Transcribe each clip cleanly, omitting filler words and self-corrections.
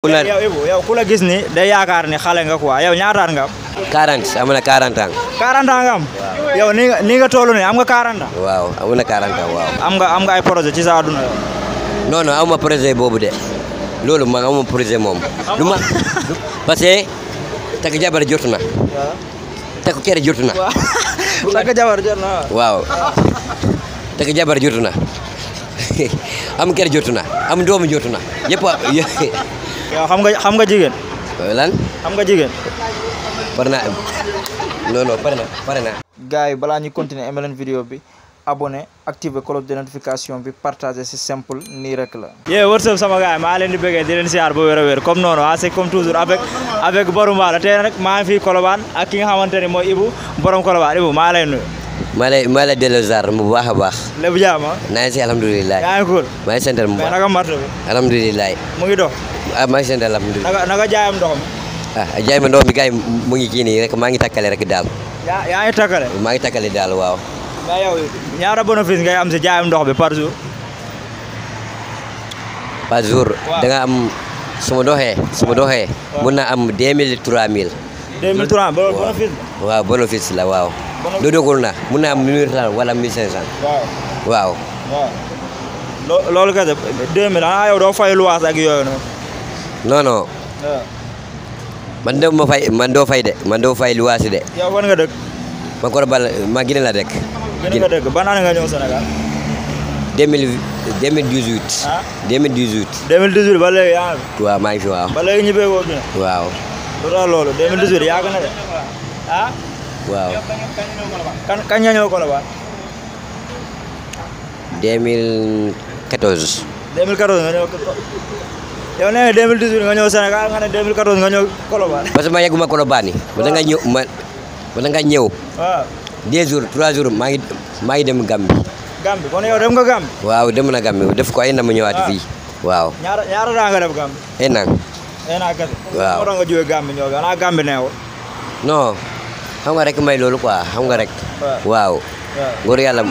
yow Ibou yow ku la gis ni day yaakaar ni xale nga quoi yow ñaataat nga am. 40 am na 40 ans. 40 ans nga am. yow ni nga toll nii am nga 40 ans. waaw am na 40 ans waaw. am nga ay projet ci sa àdduna yow. non non amuma projet boobu de loolu man amuma projet moom. lu ma parce que takk jabar jot na. waaw takk kër jot na. takk jabar jot na waaw takk jabar jot na am kër jot na am doomu jot na yëpp yow xam nga jigéen. lan. xam nga jigéen. pare na non non pare na. gars yi balaa ñu continuer aimer leen vidéo bi abonné activer cloche de notification bi partager c'est simple nii rek la. what's up sama gars yi maa leen di bëggee di leen siyaar ba wér a wér comme noonu c'est comme toujours avec Borom Mballo tey nag maa ngi fii Colobane ak ki nga xamante ne mooy Ibou borom Colobane Ibou maa lay nuyu. maa lay delloo ziar bu baax a baax. lépp jaam ah. naa ngi si alhamdulilah. yaa ngi cool. maa ngi sant bu baax mais naka marché bi. alhamdulilah. mu ngi dox. ah maa ngi sant alhamdulilah. naka jaayam ndox mi. jaay ma ndox mi gars yi mu ngi kii nii rek maa ngi takkale rek daal. yaa ngi takkale. maa ngi takkale daal waaw. mais yow ñaata bénéfice ngay am si jaayam ndox bi par jour. par jour. da nga am su ma doxee. mun na am 2000 3000. 2003 bénéfice la. waaw bénéfice la waaw. dogul na mun na am 1000 wala 1500. waaw. loolu kese 2000 yow doo fay luwaas ak yooyu noonu. non non. man doo fay luwaas de. yow fan nga dëkk. ma Colobane ma Guinée la dëkk. Guinée nga dëkk ban année nga ñëw Sénégal. 2018. ah 2018. 2018 ba léegi yaa ngi fi. waaw maa ngi fi waaw. ba léegi ñibbee woo Guinée. waaw. lu tax loolu 2018 yàgg na de. ah. waaw. kañ nga ñëw Colobane. 2014. 2014 nga ñëw yow nee nga 2018 nga ñëw Sénégal nga ne 2014 nga ñëw Colobane. parce que ma yegguma Colobane. ba da nga ñëw. waaw. 2 jours 3 jours maa ngi dem Gambie. Gambie kon yow dem nga Gambie. waaw dem na Gambie def ko ay na ma ñëwaat fii. waaw. ñaata daa nga def Gambie. ay na. kese. waaw moo tax nga jógee Gambie ñëw xanaa Gambie neewul. non xam nga rek may loolu quoi xam nga rek. waaw. góor yàlla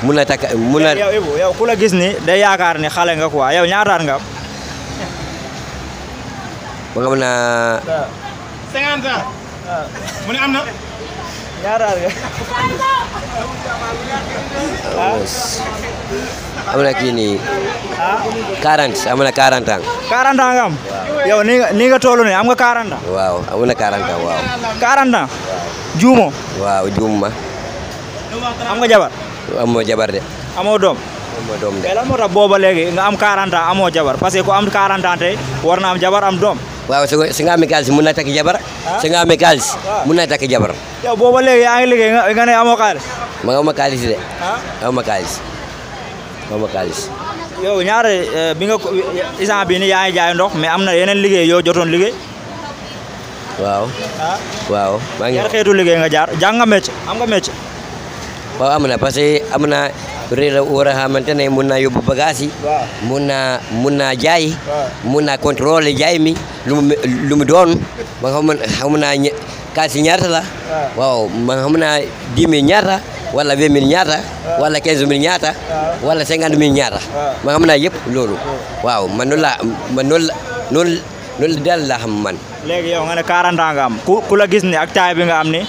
mun na takk mun na. yow Ibou yow ku la gis ni day yaakaar ni xale nga quoi yow ñaataat nga am. ba nga mën a. 50 ans. mu ne am na. ñaataat nga. am na kii nii. 40 am na 40 ans. 40 ans nga am. yow ni nga toll nii am nga 40 ans. waaw am na 40 ans waaw. 40 ans. juumoo. waaw juum ma. am nga jabar. amoo jabar de. amoo doom. amoo doom de. mais lan moo tax booba léegi nga am 40 ans amoo jabar parce que ku am 40 ans tey war na am jabar am doom. waaw si nga amee xaalis mun na takk jabar. si nga amee xaalis mun na takk jabar. yow booba léegi yaa ngi liggéey nga ne amoo xaalis. ma nga ma xaalis de. ah ma xaalis. yow ñaare bi nga instant bii nii yaa ngi jaay ndox mais am na yeneen liggéey yoo jotoon liggéey. waaw. waaw maa ngi. yan xeetu liggéey nga jaar jàng nga métier am nga métier. waaw am na parce que am na réew war a xamante ne mun naa yóbbu bagage yi. waaw mun naa jaay. mun naa contrôler jaay mi lu mu doon ma xam naa kaas yi ñaata la. waaw ma xam naa 10 000 ñaata wala 20 000 ñaata. wala 15 000 ñaata. wala 50 000 ñaata. ma xam naa yëpp loolu. waaw man noonu daal laa xam man. léegi yow nga ne 40 ans nga am ku la gis ni ak taay bi nga am ni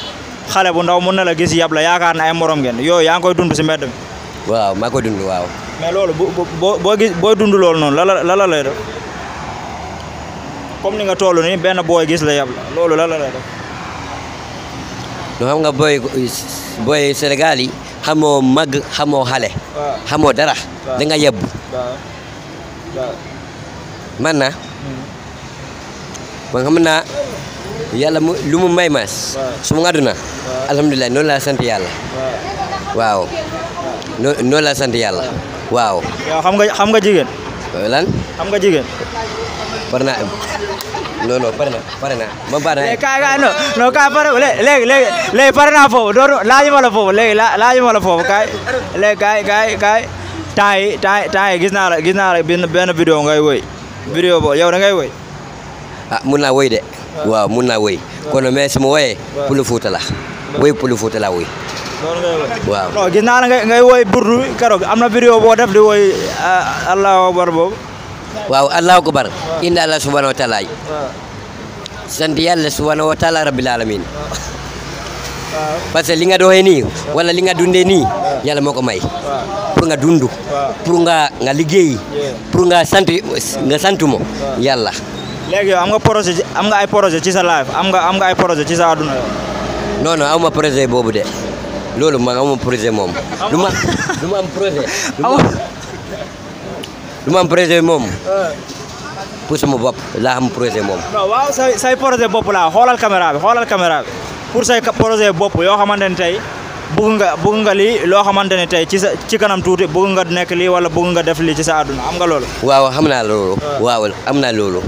xale bu ndaw mun na la gis yab la yaakaar na ay morom ngeen yooyu yaa ngi koy dund si mbedd mi. waaw maa ko dund waaw. mais loolu boo dund loolu noonu la lay def comme ni nga toll nii benn booy gis la yab la loolu la lay def. no xam nga booy Sénégal yi xamoo mag xamoo xale. xamoo dara. da nga yebbu. man na. man xam naa yàlla lu mu may ma suma àdduna alhamdulilah noonu laa sant yàlla. waaw noonu laa sant yàlla. waaw. yow xam nga jigéen. lan. xam nga jigéen. pare na non non pare na ma pare na. kaay non kaay pare léegi pare naa foofu dootu laajuma la foofu léegi laajuma la foofu kaay léegi kaay temps yi gis naa la benn vidéo ngay woy vidéo boobu yow da ngay woy. mun naa woy de. waaw mun naa woy. kon mais su ma woyee. Pulu Fuuta la. woy Pulu Fuuta la woy. loolu ngay woy. waaw non gis naa la ngay woy burdu keroog am na vidéo boo def di woy Allahu akbar boobu waaw allahu akbar inna allah subhanahu wa taala sant yàlla subhanahu wa taala rabbil alamin parce que li nga doxee nii wala li nga dundee nii yàlla moo ko may pour nga dund pour nga liggéey pour nga sant mo yàlla. léegi yow am nga ay projet ci sa life am nga ay projet ci sa àdduna yow. non awma projet boobu de loolu man awma projet moom du ma am projet du ma am projet moom pour sama bopp laa am projet moom. non waaw say projet bopp laa xoolal caméra bi pour say projet bopp yoo xamante ne tey bëgg nga lii loo xamante ne tey ci kanam tuuti bëgg nga nekk lii wala bëgg nga def lii ci sa àdduna am nga loolu. waaw xam naa loolu. waaw am naa loolu.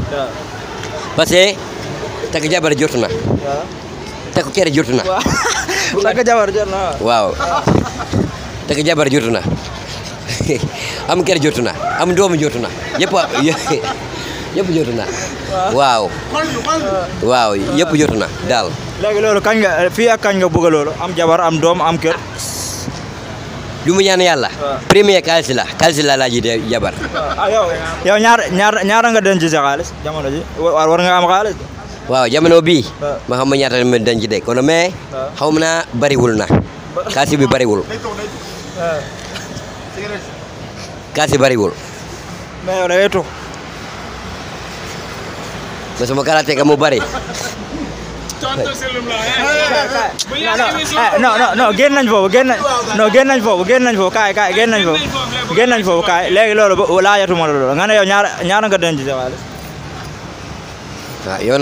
parce que takk jabar jotu na. takk kere jotu na. takk jabar jot na. waaw takk jabar jotu na am kere jotu na am doomu jotu na yëpp jotu na. waaw yëpp jotu na daal. léegi loolu kañ nga fii ak kañ nga bëgg loolu am jabar am doom am kër. lu mu ñaan yàlla. premier xaalis la laa ji de jabar. yow ñaara nga denc sa xaalis jamono ji war nga am xaalis. waaw jamono bii. ma xam ma ñaata ma denc de kon mais. xaw ma naa bariwul na. xaalis bi bariwul. xaalis bi bariwul. mais yow da ngay toog. ba sama kalaate ka mu bari. non génn nañ foofu kaay léegi loolu laajatuma loolu nga ne yow ñaara nga denc sa xaalis. yow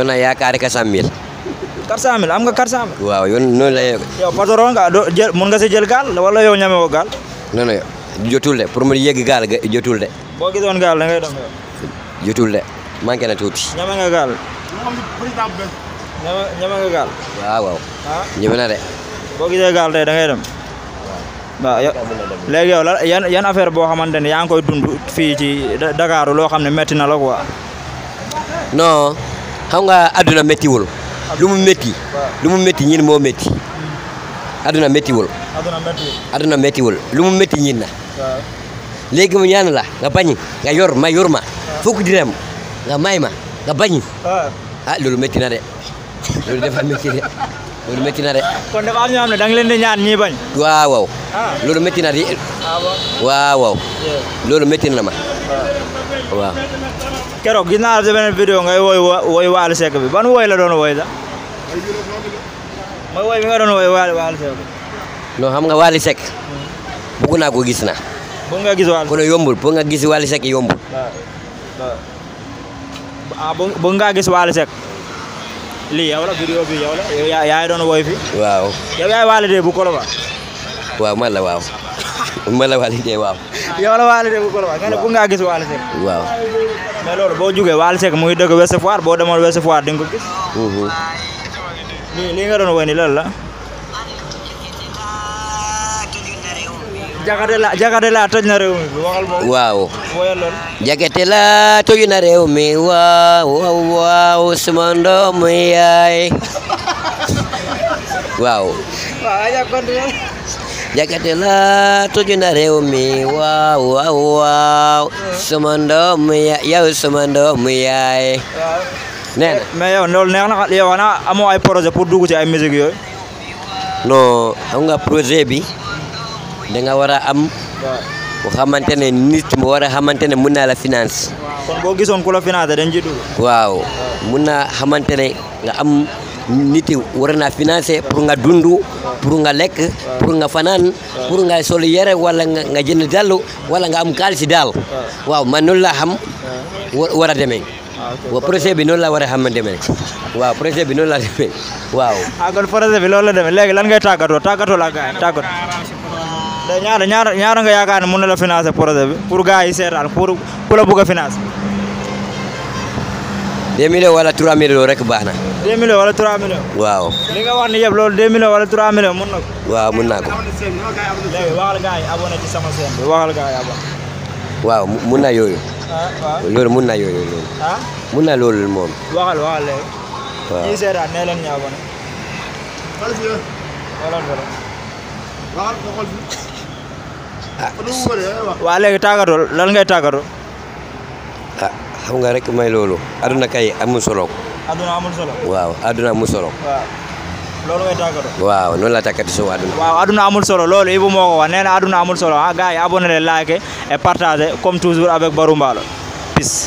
na yaakaare 400 000. 400 000 am nga 400 000. waaw yow noonu la yow patron nga mun nga si jël gaal wala yow ñame woo gaal. non jotul de pour mu yegg gaal jotul de. boo gisoon gaal da ngay dem yow. jotul de manqué na tuuti. ñame nga gaal. ñame nga gaal. waaw. ñeme na de. boo gisee gaal tey da ngay dem. waaw léegi yow la yan affaire boo xamante ne yaa ngi koy dund fii ci Dakar loo xam ne métti na la quoi. non xam nga adduna méttiwul. lu mu métti ñin moo métti. adduna méttiwul. adduna méttiwul lu mu métti ñin na. léegi mu ñaan la nga bañ nga yor ma fukk direm nga may ma nga bañ. loolu métti na de loolu dafa métti de loolu métti na de. kon dafa am ñoo xam ne da nga leen di ñaan ñii bañ. waaw loolu métti na de. waaw loolu métti na ma. waaw. keroog gis naa la beneen vidéo ngay woy Wally Seck bi ban woy la doon woy sax. mooy woy bi nga doon woy Wally Seck. non xam nga Wally Seck. bëgg naa ko gis na. bëgg nga gis Wally. kono yombul bëgg nga gis Wally Seck yombul. bëgg nga gis Wally Seck. lii yow la vidéo bi yow la yaay doon woy fi. waaw. yow yaay Wally de bu Colobane. waaw man la waaw. man la Wally de waaw. yow la Wally de bu Colobane nga ne bëgg nga gis Wally Seck. waaw. mais loolu boo jugee Wally Seck mu ngi dëkk Ouest Foire boo demoon Ouest Foire di nga ko gis. lii nga doon woy ni lan la. Jakate la toj na réew mi waxal moom. waaw. woyal loolu. Jakate la toj na réew mi waaw sama ndoom yaay. waaw. Jakate la toj na réew mi waaw sama ndoom yaay yow sama ndoom yaay. nee na mais yow loolu neex na yow xanaa amoo ay projet pour dugg ci ay musique yooyu. non xam nga projet bi da nga war a am. bu xamante ne nit mu war a xamante ne mun naa la finance. kon boo gisoon ku la finance dañ ci dugg. waaw mun naa xamante ne nga am nit yi war naa financer pour nga dund pour nga lekk pour nga fanaan pour nga sol yére wala nga jënd dallu wala nga am xaalis daal. waaw man noonu laa xam war a demee. waaw projet bi noonu la war a xam demee. waaw projet bi noonu la demee waaw. kon projet bi loolu la demee léegi lan ngay tàggatoo la gars yi tàggatoo. ñaara nga yaakaar ne mën na la financer projet bi pour gars yi seetaan pour ku la bëgg a financer. 2 millions wala 3 millions rek baax na. 2 millions wala 3 millions. waaw. li nga wax ni yëpp loolu 2 millions wala 3 millions mën na ko. waaw mën naa ko. léegi waxal gars yi abonné ci sama chaîne bi waxal gars yi abonné. waaw mën na yooyu. waaw loolu mën na yooyu loolu. mën na loolu moom. waxal léegi. waaw ñii seetaan nee leen ñu abonné. waa léegi tàggatoo lan ngay tàggatoo. ah xam nga rek may loolu aduna kay amul solo. aduna amul solo. waaw aduna amul solo. waaw loolu ngay tàggatoo. waaw noonu la tàggati soo aduna. waaw aduna amul solo loolu Ibou moo ko wax nee na aduna amul solo ah gars yi abonné leen like et partagé comme toujours avec Barou Mballo peace.